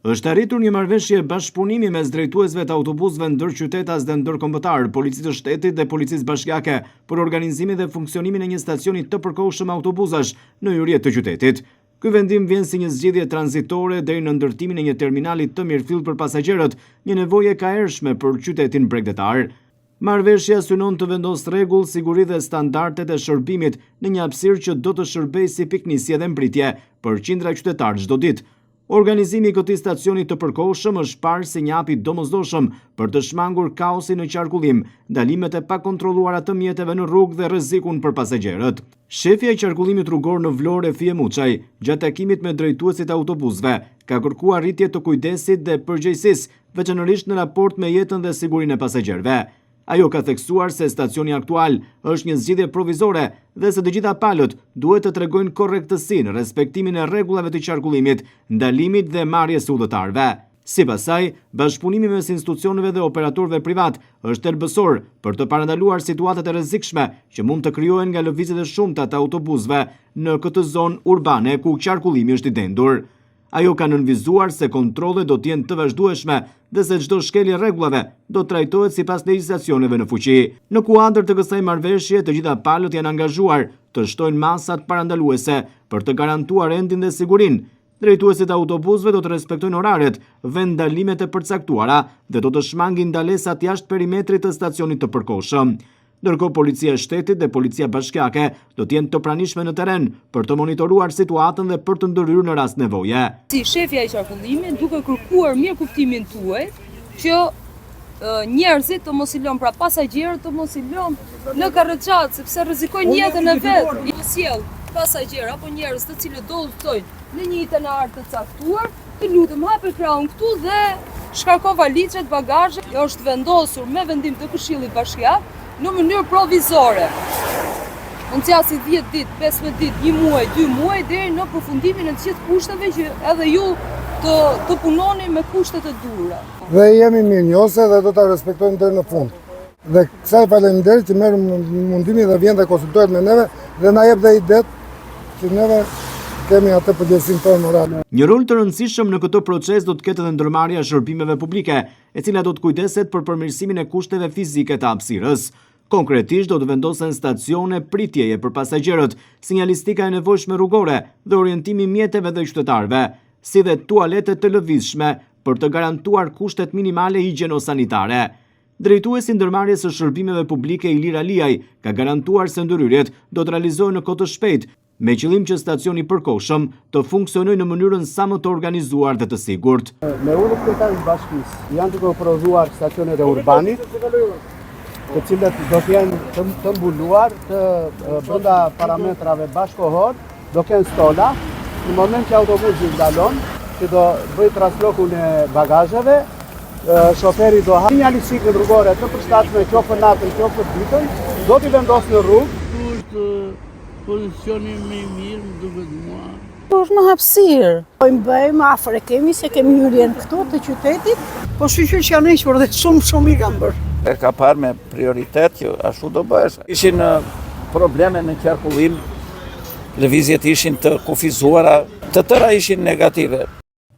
Është arritur një marrëveshje bashkëpunimi mes drejtuesve të autobusëve ndërqytetas dhe ndërkombëtar, Policisë së Shtetit dhe Policisë Bashkiake për organizimin dhe funksionimin e një stacioni të përkohshëm autobusash në hyrje të qytetit. Ky vendim vjen si një zgjedhje tranzitore deri në ndërtimin e një terminali të mirëfillt për pasagerët, një nevojë e kahershme për qytetin bregdetar. Marrëveshja synon të vendosë rregull, siguri dhe standardet e shërbimit në një hapësirë që do të shërbejë si piknisje dhe mbritje për qindra qytetarë çdo ditë. Organizimi i këtij stacioni të përkohshëm është parë si një hap i domosdoshëm për të shmangur kaosin në qarkullim, ndalimet e pakontrolluara të mjeteve në rrugë dhe rrezikun për pasagerët. Shefja i qarkullimit rrugor në Vlorë, Fije Muçaj, gjatë takimit me drejtuesit e autobusëve, ka kërkuar rritje të kujdesit dhe përgjegjësisë, veçanërisht në raport me jetën dhe sigurinë e pasagerëve. Ajo ka theksuar se stacioni aktual është një zgjidhje provizore dhe se të gjitha palët duhet të tregojnë korrektësinë, respektimin e rregullave të qarkullimit, ndalimit dhe marrjes së udhëtarëve. Sipas saj, bashkëpunimi mes institucioneve dhe operatorëve privat është thelbësor për të parandaluar situatat e rrezikshme që mund të krijohen nga lëvizjet e shumta të autobusëve në këtë zonë urbane ku qarkullimi është i dendur. Ajo ka nënvizuar se kontrollet do të jenë të vazhdueshme dhe se çdo shkelje rregullave do të trajtohet sipas legjislacioneve në fuqi. Në kuadër të kësaj marrëveshje, të gjitha palët janë angazhuar të shtojnë masat parandaluese për të garantuar rendin dhe sigurinë. Drejtuesit e autobusëve do të respektojnë oraret, vend ndalimet e përcaktuara dhe do të shmangin ndalesat jashtë perimetrit të stacionit të përkohshëm. Ndërkohë Policia e Shtetit dhe Policia Bashkiake do të jenë të pranishme në terren për të monitoruar situatën dhe për të ndërhyrë në rast nevoje. Si shefja i qarkullimit, duke kërkuar mirë kuptimin tuaj që njerëzit të mos i lënë, pra pasagerët të mos i lënë në karrexhat, sepse rrezikojnë jetën e vet. I sjell pasagerë apo njerëz të cilët do udhtojnë në një itinerar të caktuar, të lutem hapi krahun këtu dhe shkarko valizhet, bagazhe. Kjo është vendosur me vendim të Këshillit Bashkiak në mënyrë provizore. Mund të jasi 10 ditë, 15 ditë, 1 muaj, 2 muaj, deri në përfundimin e të gjithë kushteve që edhe ju të punoni me kushtet e duhura. Dhe jemi mirënjohëse dhe do ta respektojmë deri në fund. Dhe kësaj faleminderit që merr mundimin dhe vjen dhe konsultohet me neve dhe na jep dhe idetë që neve kemi atë përgjegjësinë tonë morale. Një rol të rëndësishëm në këtë proces do të ketë edhe ndërmarrja e shërbimeve publike, e cila do të kujdeset për përmirësimin e kushteve fizike të hapësirës. Konkretisht do të vendosen stacione pritjeje për pasagerët, sinjalistika e nevojshme rrugore dhe orientimi mjeteve dhe qytetarëve, si dhe tualete të lëvizshme për të garantuar kushtet minimale higjieno-sanitare. Drejtuesi ndërmarrjes së shërbimeve publike Ilir Aliaj ka garantuar se ndërhyrjet do të realizohen në kohë të shpejtë, me qëllim që stacioni përkohshëm të funksionojë në mënyrën sa më të organizuar dhe të sigurt. Me ulët kryetarët të bashkisë janë duke prodhuar stacionet e urbanit, të cilët do të jenë të mbuluar të brenda parametrave bashkohor, do kenë stola. Në moment që autobusi ndalon, që do bëj translokun e bagazheve, shoferi do ha sinjalistikën rrugore të përshtatshme qoftë për natën, qoftë për ditën, do t'i vendosë në rrugë. Është pozicioni më i mirë, më duket mua. Është në hapësirë. I bëjmë afër e kemi se kemi hyrjen këtu të qytetit, po shqyqyr që janë hequr dhe shumë i kanë bërë. E ka parë me prioritet që ashtu do bëhesh. Ishin probleme në qarkullim, lëvizjet ishin të kufizuara, të tëra ishin negative.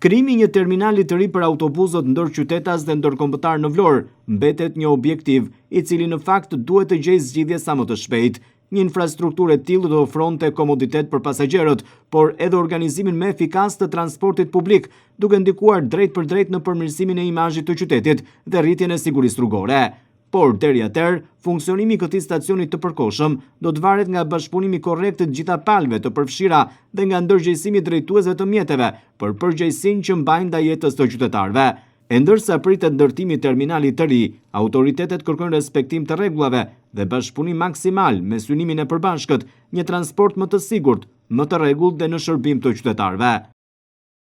Krijimi i një terminali të ri për autobusët ndërqytetas dhe ndërkombëtar në Vlorë mbetet një objektiv i cili në fakt duhet të gjejë zgjidhje sa më të shpejtë. Një infrastrukturë e tillë do ofronte komoditet për pasagerët, por edhe organizimin më efikas të transportit publik, duke ndikuar drejt për drejt në përmirësimin e imazhit të qytetit dhe rritjen e sigurisë rrugore. Por deri atëherë, funksionimi i këtij stacioni të përkohshëm do të varet nga bashkëpunimi korrekt të gjitha palëve të përfshira dhe nga ndërgjegjësimi i drejtuesve të mjeteve për përgjegjësinë që mbajnë ndaj jetës të qytetarëve. E ndërsa pritet ndërtimi i terminalit të ri, autoritetet kërkojnë respektim të rregullave dhe bashkëpunim maksimal me synimin e përbashkët, një transport më të sigurt, më të rregullt dhe në shërbim të qytetarëve.